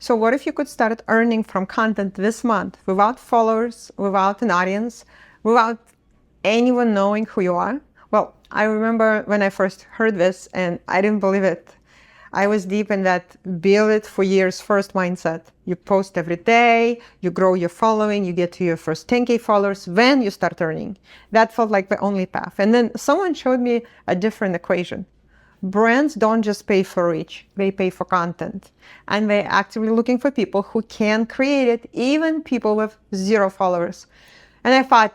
So what if you could start earning from content this month without followers, without an audience, without anyone knowing who you are? Well, I remember when I first heard this and I didn't believe it. I was deep in that build it for years first mindset. You post every day, you grow your following, you get to your first 10K followers, then you start earning. That felt like the only path. And then someone showed me a different equation. Brands don't just pay for reach, they pay for content. And they're actively looking for people who can create it, even people with 0 followers. And I thought,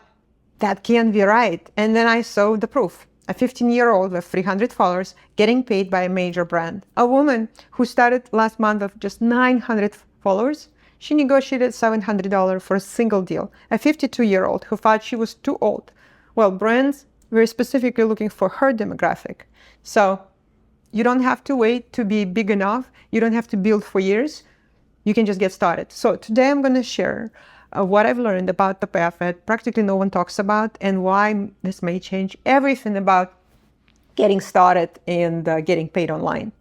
that can't be right. And then I saw the proof. A 15-year-old with 300 followers getting paid by a major brand. A woman who started last month with just 900 followers, she negotiated $700 for a single deal. A 52-year-old who thought she was too old. Well, brands were specifically looking for her demographic. So you don't have to wait to be big enough. You don't have to build for years. You can just get started. So today I'm going to share what I've learned about the path that practically no one talks about and why this may change everything about getting started and getting paid online.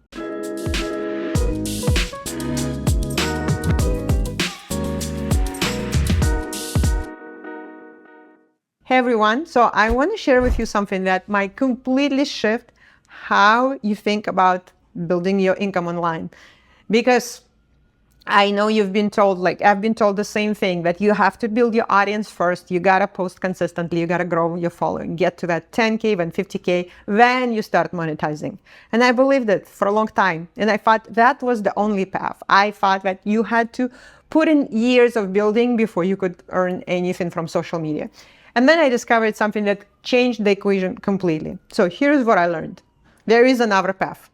Hey everyone, so I want to share with you something that might completely shift how you think about building your income online. Because I know you've been told, like I've been told the same thing, that you have to build your audience first. You got to post consistently. You got to grow your following, get to that 10K, then 50K, then you start monetizing. And I believed it for a long time. And I thought that was the only path. I thought that you had to put in years of building before you could earn anything from social media. And then I discovered something that changed the equation completely. So here's what I learned. There is another path,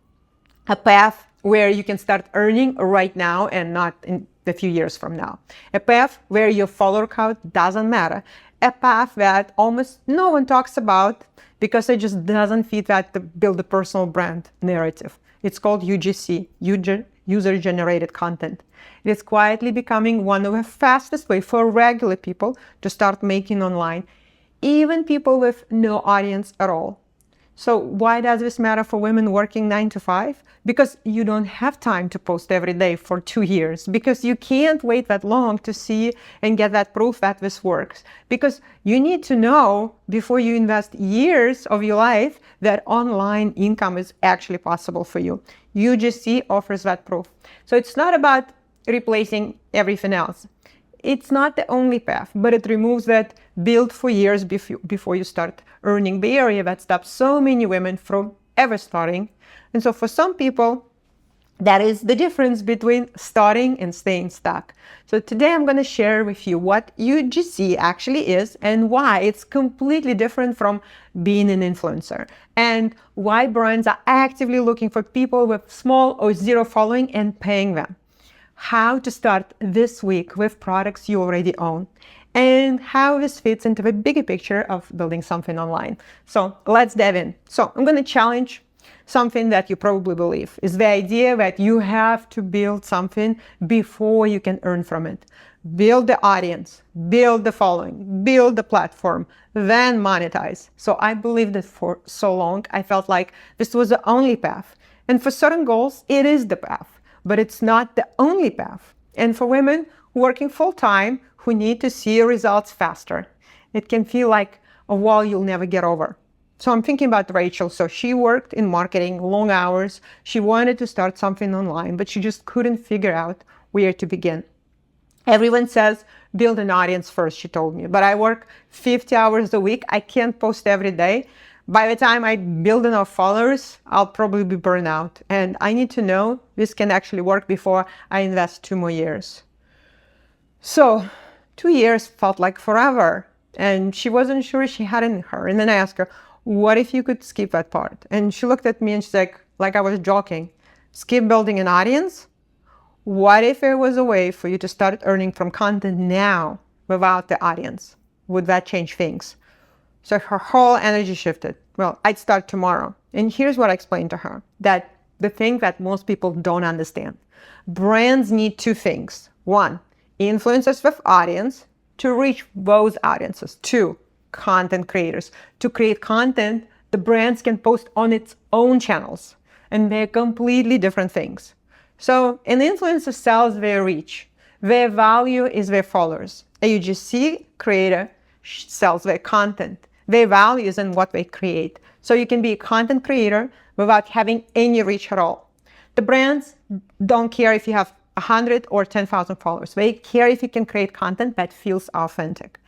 a path where you can start earning right now and not in a few years from now. A path where your follower count doesn't matter. A path that almost no one talks about because it just doesn't fit that build a personal brand narrative. It's called UGC, user-generated content. It is quietly becoming one of the fastest ways for regular people to start making online, even people with no audience at all. So why does this matter for women working 9 to 5? Because you don't have time to post every day for 2 years, because you can't wait that long to see and get that proof that this works. Because you need to know before you invest years of your life that online income is actually possible for you. UGC offers that proof. So it's not about replacing everything else. It's not the only path, but it removes that build for years before you start earning barrier that stops so many women from ever starting. And so for some people, that is the difference between starting and staying stuck. So today I'm going to share with you what UGC actually is and why it's completely different from being an influencer, and why brands are actively looking for people with small or 0 following and paying them. How to start this week with products you already own, and how this fits into the bigger picture of building something online. So let's dive in. So I'm going to challenge something that you probably believe is the idea that you have to build something before you can earn from it. Build the audience, build the following, build the platform, then monetize. So I believed that for so long. I felt like this was the only path. And for certain goals, it is the path. But it's not the only path. And for women working full-time who need to see results faster, it can feel like a wall you'll never get over. So I'm thinking about Rachel. So she worked in marketing, long hours. She wanted to start something online, but she just couldn't figure out where to begin. Everyone says, build an audience first, she told me. But I work 50 hours a week. I can't post every day. By the time I build enough followers, I'll probably be burned out. And I need to know this can actually work before I invest 2 more years. So 2 years felt like forever. And she wasn't sure she had it in her. And then I asked her, what if you could skip that part? And she looked at me and she's like I was joking, skip building an audience? What if there was a way for you to start earning from content now without the audience? Would that change things? So her whole energy shifted. Well, I'd start tomorrow. And here's what I explained to her, that the thing that most people don't understand. Brands need 2 things. 1, influencers with audience to reach those audiences. 2, content creators. To create content, the brands can post on its own channels. And they're completely different things. So an influencer sells their reach. Their value is their followers. A UGC creator sells their content. Their value is in what they create. So you can be a content creator without having any reach at all. The brands don't care if you have 100 or 10,000 followers. They care if you can create content that feels authentic.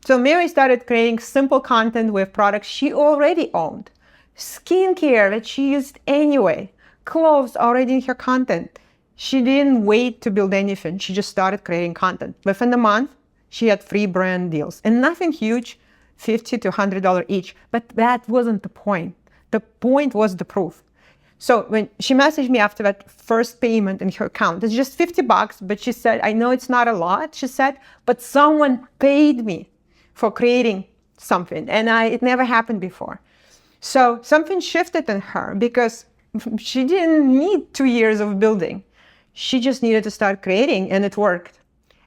So Mary started creating simple content with products she already owned. Skincare that she used anyway. Clothes already in her content. She didn't wait to build anything. She just started creating content. Within a month, she had 3 brand deals. And nothing huge, $50 to $100 each. But that wasn't the point. The point was the proof. So when she messaged me after that first payment in her account, it's just $50, but she said, I know it's not a lot, she said, but someone paid me for creating something. And it never happened before. So something shifted in her because she didn't need 2 years of building. She just needed to start creating, and it worked.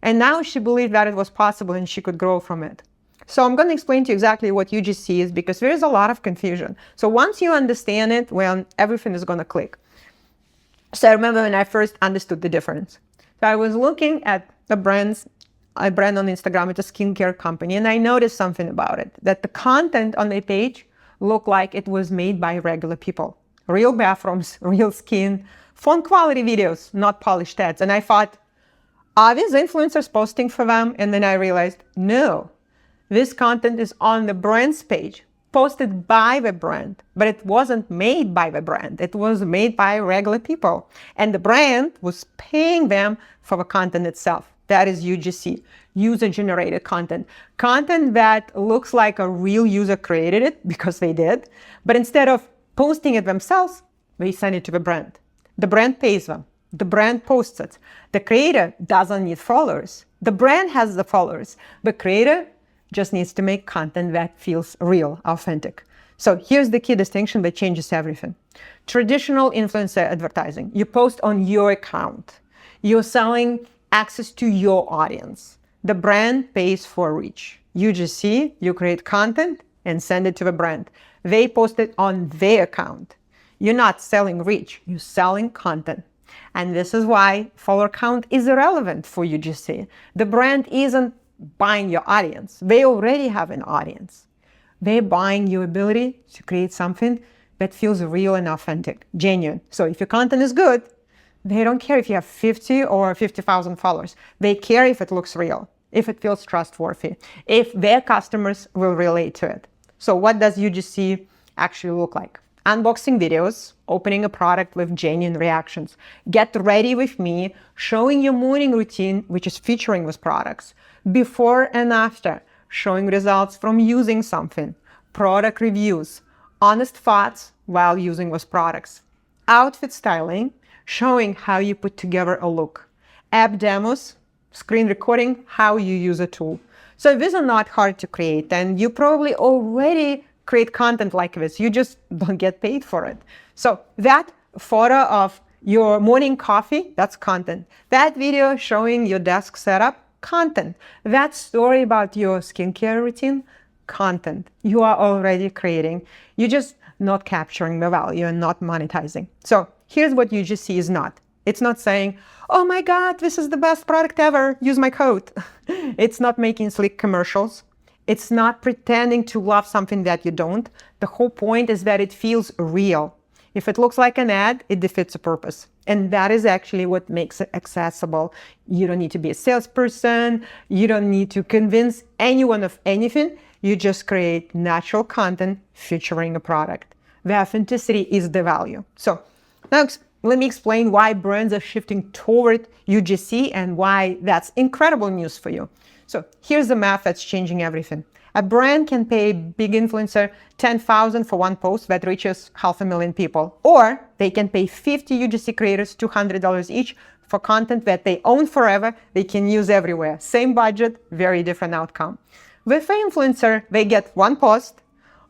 And now she believed that it was possible and she could grow from it. So I'm going to explain to you exactly what UGC is because there is a lot of confusion. So once you understand it, well, everything is going to click. So I remember when I first understood the difference. So I was looking at a brand on Instagram, it's a skincare company, and I noticed something about it, that the content on their page looked like it was made by regular people. Real bathrooms, real skin, phone quality videos, not polished ads. And I thought, are these influencers posting for them? And then I realized, no, this content is on the brand's page, posted by the brand, but it wasn't made by the brand. It was made by regular people. And the brand was paying them for the content itself. That is UGC, user-generated content. Content that looks like a real user created it, because they did, but instead of posting it themselves, they send it to the brand. The brand pays them. The brand posts it. The creator doesn't need followers. The brand has the followers. The creator just needs to make content that feels real, authentic. So here's the key distinction that changes everything. Traditional influencer advertising. You post on your account. You're selling access to your audience. The brand pays for reach. UGC, you create content and send it to the brand. They post it on their account. You're not selling reach, you're selling content. And this is why follower count is irrelevant for UGC. The brand isn't buying your audience. They already have an audience. They're buying your ability to create something that feels real and authentic, genuine. So if your content is good, they don't care if you have 50 or 50,000 followers. They care if it looks real, if it feels trustworthy, if their customers will relate to it. So what does UGC actually look like? Unboxing videos, opening a product with genuine reactions. Get ready with me, showing your morning routine, which is featuring those products. Before and after, showing results from using something. Product reviews, honest thoughts while using those products. Outfit styling, showing how you put together a look. App demos, screen recording, how you use a tool. So these are not hard to create, and you probably already create content like this. You just don't get paid for it. So that photo of your morning coffee, that's content. That video showing your desk setup, content. That story about your skincare routine, content. You are already creating. You're just not capturing the value and not monetizing. So here's what UGC is not. It's not saying, oh my God, this is the best product ever, use my code. It's not making slick commercials. It's not pretending to love something that you don't. The whole point is that it feels real. If it looks like an ad, it defeats the purpose. And that is actually what makes it accessible. You don't need to be a salesperson. You don't need to convince anyone of anything. You just create natural content featuring a product. The authenticity is the value. So now let me explain why brands are shifting toward UGC and why that's incredible news for you. So here's the math that's changing everything. A brand can pay a big influencer $10,000 for one post that reaches 500,000 people. Or they can pay 50 UGC creators $200 each for content that they own forever, they can use everywhere. Same budget, very different outcome. With an influencer, they get one post,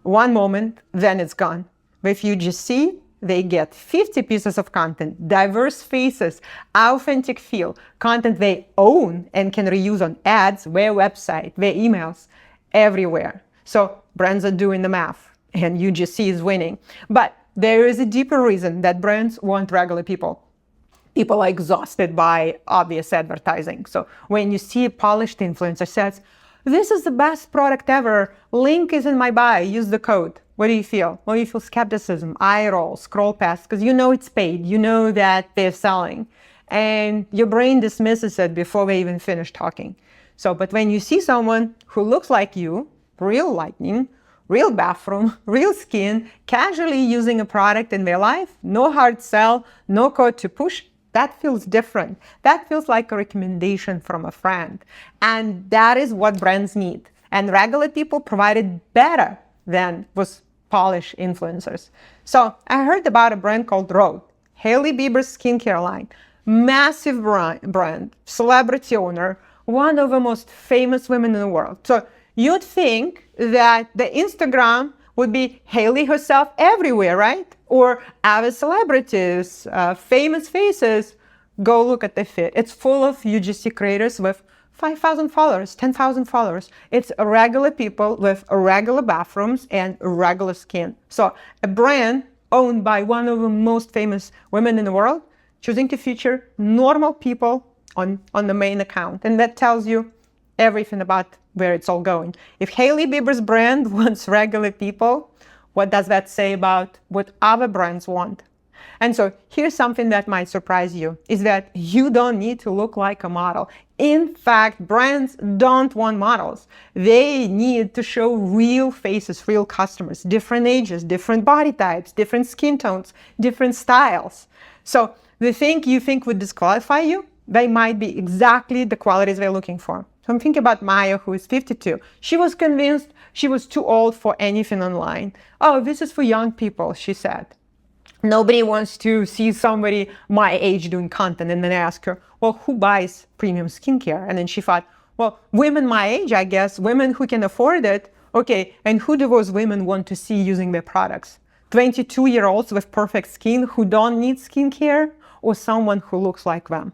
one moment, then it's gone. With UGC, they get 50 pieces of content, diverse faces, authentic feel, content they own and can reuse on ads, their website, their emails, everywhere. So brands are doing the math and UGC is winning. But there is a deeper reason that brands want regular people. people are exhausted by obvious advertising. So when you see a polished influencer says, this is the best product ever, link is in my bio, use the code. What do you feel? Well, you feel skepticism, eye roll, scroll past, because you know it's paid, you know that they're selling, and your brain dismisses it before they even finish talking. So, but when you see someone who looks like you, real lighting, real bathroom, real skin, casually using a product in their life, no hard sell, no code to push, that feels different. That feels like a recommendation from a friend. And that is what brands need. And regular people provide it better than with polished influencers. So I heard about a brand called Rhode, Hailey Bieber's skincare line. Massive brand, celebrity owner, one of the most famous women in the world. So you'd think that the Instagram would be Hailey herself everywhere, right? Or other celebrities, famous faces. Go look at the feed. It's full of UGC creators with 5,000 followers, 10,000 followers. It's regular people with regular bathrooms and regular skin. So a brand owned by one of the most famous women in the world choosing to feature normal people on the main account. And that tells you everything about where it's all going. If Hailey Bieber's brand wants regular people, what does that say about what other brands want? And so here's something that might surprise you, is that you don't need to look like a model. In fact, brands don't want models. They need to show real faces, real customers, different ages, different body types, different skin tones, different styles. So the thing you think would disqualify you, they might be exactly the qualities they're looking for. So I'm thinking about Maya, who is 52. She was convinced she was too old for anything online. Oh, this is for young people, she said. Nobody wants to see somebody my age doing content. And then I asked her, well, who buys premium skincare? And then she thought, well, women my age, I guess, women who can afford it. Okay, and who do those women want to see using their products? 22-year-olds with perfect skin who don't need skincare, or someone who looks like them?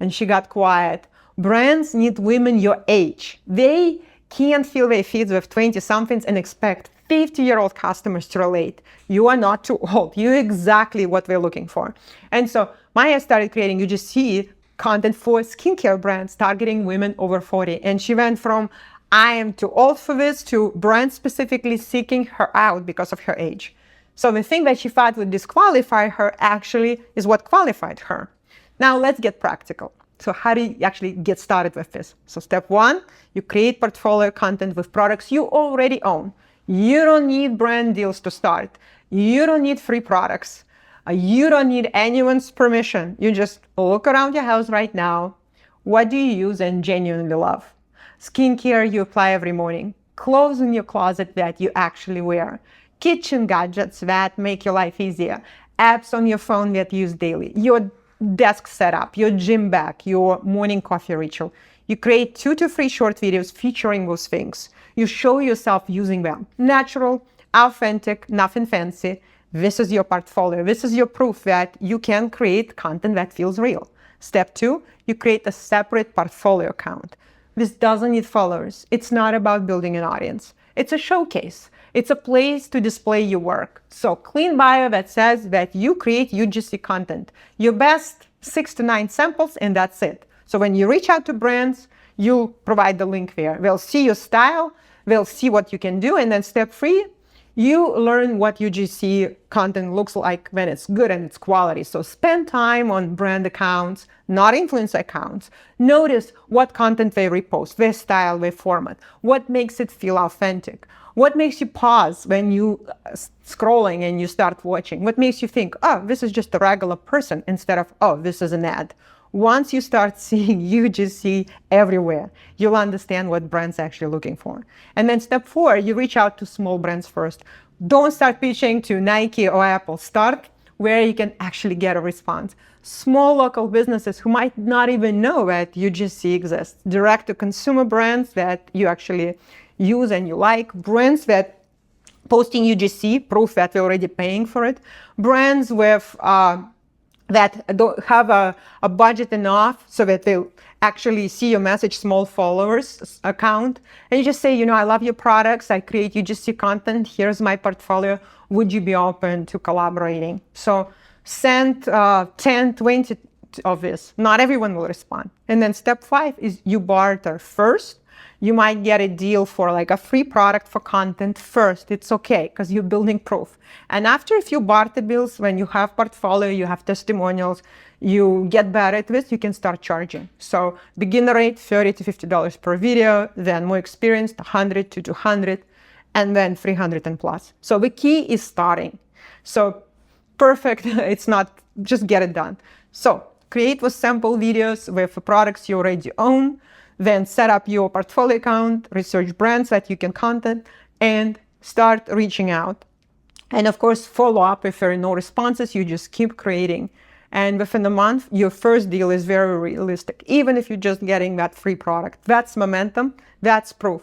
And she got quiet. Brands need women your age. They can't fill their feeds with 20-somethings and expect 50-year-old customers to relate. You are not too old. You're exactly what we're looking for. And so Maya started creating UGC content for skincare brands targeting women over 40. And she went from, I am too old for this, to brands specifically seeking her out because of her age. So the thing that she thought would disqualify her actually is what qualified her. Now let's get practical. So how do you actually get started with this? So step one, you create portfolio content with products you already own. You don't need brand deals to start. You don't need free products. You don't need anyone's permission. You just look around your house right now. What do you use and genuinely love? Skincare you apply every morning. Clothes in your closet that you actually wear. Kitchen gadgets that make your life easier. Apps on your phone that you use daily. Your desk setup, your gym bag, your morning coffee ritual. You create 2 to 3 short videos featuring those things. You show yourself using them. Natural, authentic, nothing fancy. This is your portfolio. This is your proof that you can create content that feels real. Step 2, you create a separate portfolio account. This doesn't need followers. It's not about building an audience. It's a showcase. It's a place to display your work. So clean bio that says that you create UGC content. Your best 6 to 9 samples, and that's it. So when you reach out to brands, you provide the link there. They'll see your style, they'll see what you can do, and then step 3, you learn what UGC content looks like when it's good and it's quality. So spend time on brand accounts, not influencer accounts. Notice what content they repost, their style, their format, what makes it feel authentic. What makes you pause when you scrolling and you start watching? What makes you think, oh, this is just a regular person, instead of, oh, this is an ad? Once you start seeing UGC everywhere, you'll understand what brands are actually looking for. And then step 4, you reach out to small brands first. Don't start pitching to Nike or Apple. Start where you can actually get a response. Small local businesses who might not even know that UGC exists. Direct to consumer brands that you actually use and you like. Brands that posting UGC, proof that they're already paying for it. Brands with that don't have a budget enough so that they'll actually see your message, small followers account. And you just say, you know, I love your products. I create UGC content. Here's my portfolio. Would you be open to collaborating? So send 10, 20 of this. Not everyone will respond. And then step 5 is you barter. First, you might get a deal for like a free product for content first. It's okay because you're building proof. And after a few barter deals, when you have portfolio, you have testimonials, you get better at this, you can start charging. So beginner rate, $30 to $50 per video, then more experienced, 100 to 200, and then 300 and plus. So the key is starting. So perfect, it's not, just get it done. So create with sample videos with products you already own, then set up your portfolio account, research brands that you can contact, and start reaching out. And of course, follow up. If there are no responses, you just keep creating. And within a month, your first deal is very realistic, even if you're just getting that free product. That's momentum, that's proof.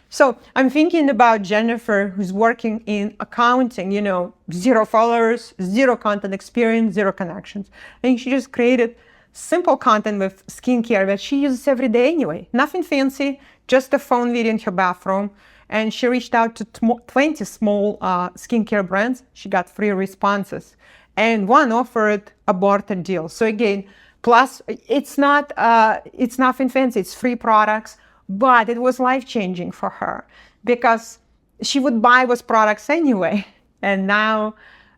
So I'm thinking about Jennifer, who's working in accounting, 0 followers, 0 content experience, 0 connections. I think she just created simple content with skincare that she uses every day anyway. Nothing fancy, just a phone video in her bathroom. And she reached out to 20 small skincare brands. She got 3 responses. And one offered a barter deal. So again, plus it's nothing fancy, it's free products, but it was life-changing for her because she would buy those products anyway. And now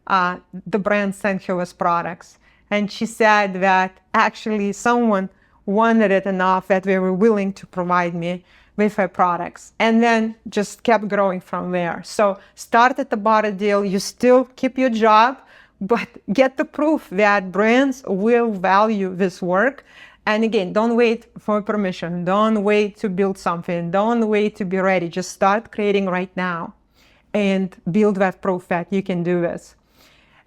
the brand sent her those products. And she said that actually someone wanted it enough that they were willing to provide me with her products, and then just kept growing from there. So start at the barter deal, you still keep your job, but get the proof that brands will value this work. And again, don't wait for permission, don't wait to build something, don't wait to be ready, just start creating right now and build that proof that you can do this.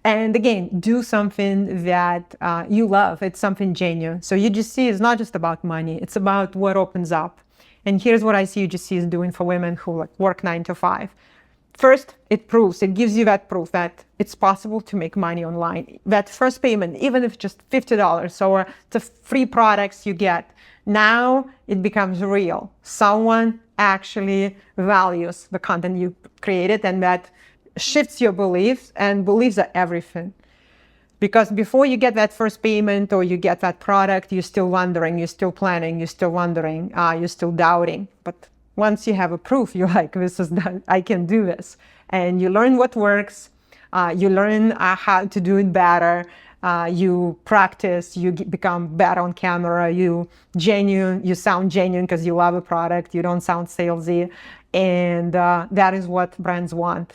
And again, do something that you love. It's something genuine. So UGC is not just about money. It's about what opens up. And here's what I see UGC is doing for women who work 9 to 5. First, it gives you that proof that it's possible to make money online. That first payment, even if just $50 or the free products you get, now it becomes real. Someone actually values the content you created, and that shifts your beliefs, and beliefs are everything. Because before you get that first payment or you get that product, you're still wondering, you're still planning, you're still wondering, you're still doubting. But once you have a proof, you're like, I can do this. And you learn what works, you learn how to do it better, you practice, you become better on camera, you sound genuine because you love a product, you don't sound salesy, and that is what brands want.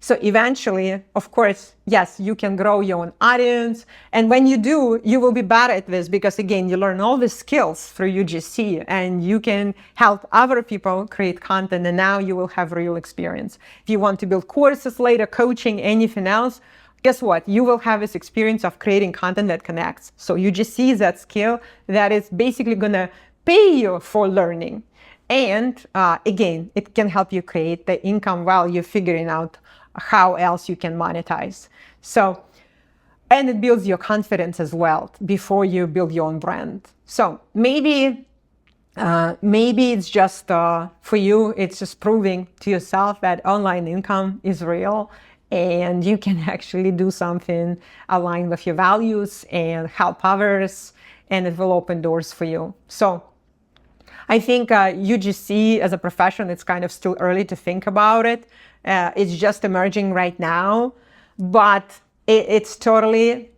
So eventually, of course, yes, you can grow your own audience. And when you do, you will be better at this because, again, you learn all the skills through UGC and you can help other people create content. And now you will have real experience. If you want to build courses later, coaching, anything else, guess what? You will have this experience of creating content that connects. So UGC is that skill that is basically going to pay you for learning. And again, it can help you create the income while you're figuring out how else you can monetize. So, and it builds your confidence as well before you build your own brand. So maybe it's just for you, it's just proving to yourself that online income is real and you can actually do something aligned with your values and help others, and it will open doors for you. So I think UGC as a profession, it's kind of still early to think about it. It's just emerging right now, but it's totally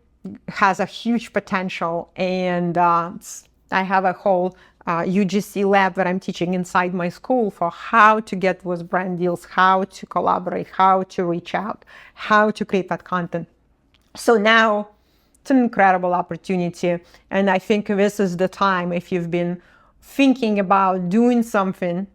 has a huge potential. And I have a whole UGC lab that I'm teaching inside my school for how to get those brand deals, how to collaborate, how to reach out, how to create that content. So now it's an incredible opportunity. And I think this is the time, if you've been thinking about doing something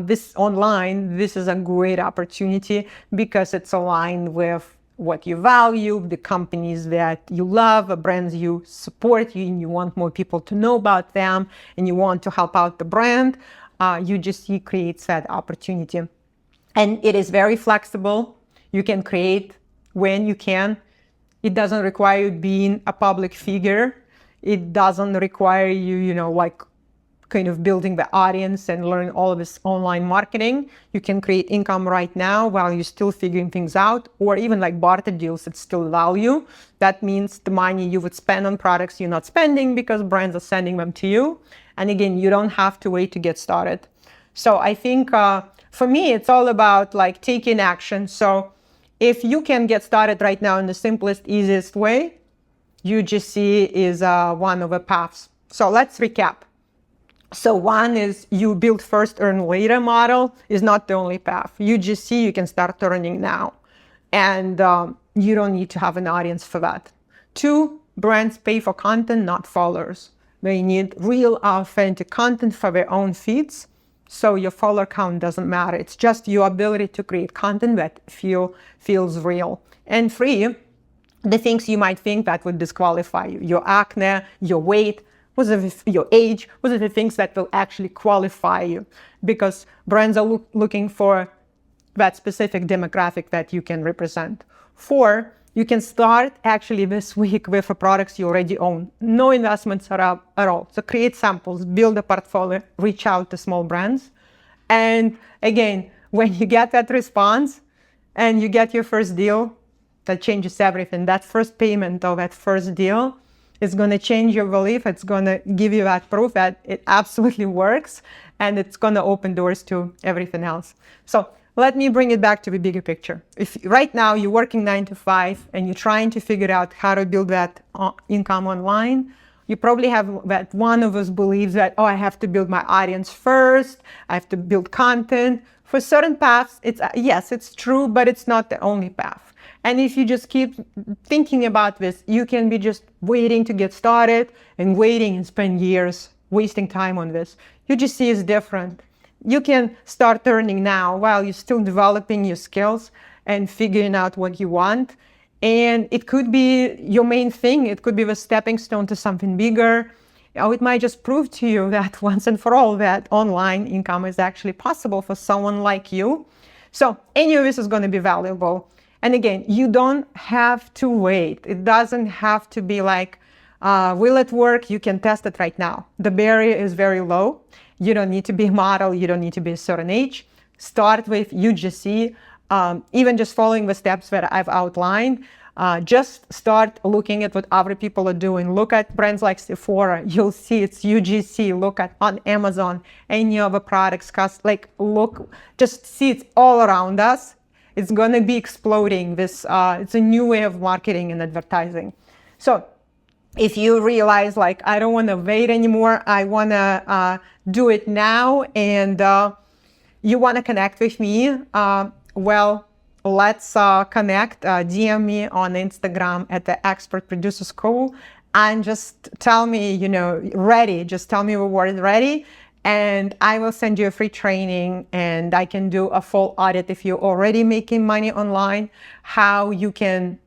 this online, this is a great opportunity because it's aligned with what you value, the companies that you love, the brands you support, and you want more people to know about them, and you want to help out the brand. UGC creates that opportunity. And it is very flexible. You can create when you can. It doesn't require you being a public figure. It doesn't require you, kind of building the audience and learn all of this online marketing. You can create income right now while you're still figuring things out, or even like barter deals, it's still value. That means the money you would spend on products you're not spending because brands are sending them to you. And again, you don't have to wait to get started. So I think for me, it's all about like taking action. So if you can get started right now in the simplest, easiest way, UGC is one of the paths. So let's recap. So one is you build first, earn later model is not the only path. UGC, you can start earning now. And you don't need to have an audience for that. Two, brands pay for content, not followers. They need real, authentic content for their own feeds. So your follower count doesn't matter. It's just your ability to create content that feels real. And three, the things you might think that would disqualify you, your acne, your weight, your age, what are the things that will actually qualify you? Because brands are looking for that specific demographic that you can represent. Four, you can start actually this week with the products you already own. No investments at all. So create samples, build a portfolio, reach out to small brands. And again, when you get that response and you get your first deal, that changes everything. That first payment of that first deal is going to change your belief. It's going to give you that proof that it absolutely works, and it's going to open doors to everything else. So let me bring it back to the bigger picture. If right now you're working 9 to 5 and you're trying to figure out how to build that income online, you probably have that one of us believes that, oh, I have to build my audience first. I have to build content. For certain paths, yes, it's true, but it's not the only path. And if you just keep thinking about this, you can be just waiting to get started and waiting and spend years wasting time on this. UGC is different. You can start earning now while you're still developing your skills and figuring out what you want. And it could be your main thing. It could be the stepping stone to something bigger. It might just prove to you that once and for all that online income is actually possible for someone like you. So any of this is going to be valuable. And again, you don't have to wait. It doesn't have to be like, will it work? You can test it right now. The barrier is very low. You don't need to be a model. You don't need to be a certain age. Start with UGC. Even just following the steps that I've outlined. Just start looking at what other people are doing. Look at brands like Sephora. You'll see it's UGC. Look at on Amazon, any other products. Just see it's all around us. It's going to be exploding. It's a new way of marketing and advertising. So if you realize like, I don't want to wait anymore, I want to do it now, and you want to connect with me, well, let's connect. DM me on Instagram at the Expert Producer School, and just tell me, ready. Just tell me the word ready, and I will send you a free training, and I can do a full audit if you're already making money online, how you can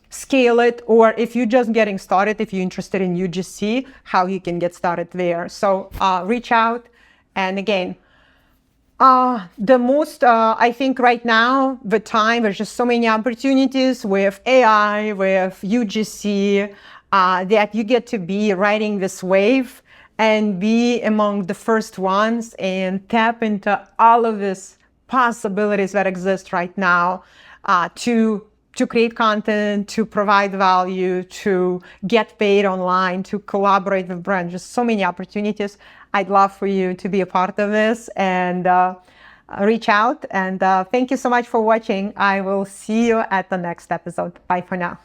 scale it, or if you're just getting started, if you're interested in UGC, how you can get started there. So reach out. And again, I think right now, there's just so many opportunities with AI, with UGC, that you get to be riding this wave and be among the first ones and tap into all of these possibilities that exist right now, to create content, to provide value, to get paid online, to collaborate with brands. Just so many opportunities. I'd love for you to be a part of this, and reach out. And thank you so much for watching. I will see you at the next episode. Bye for now.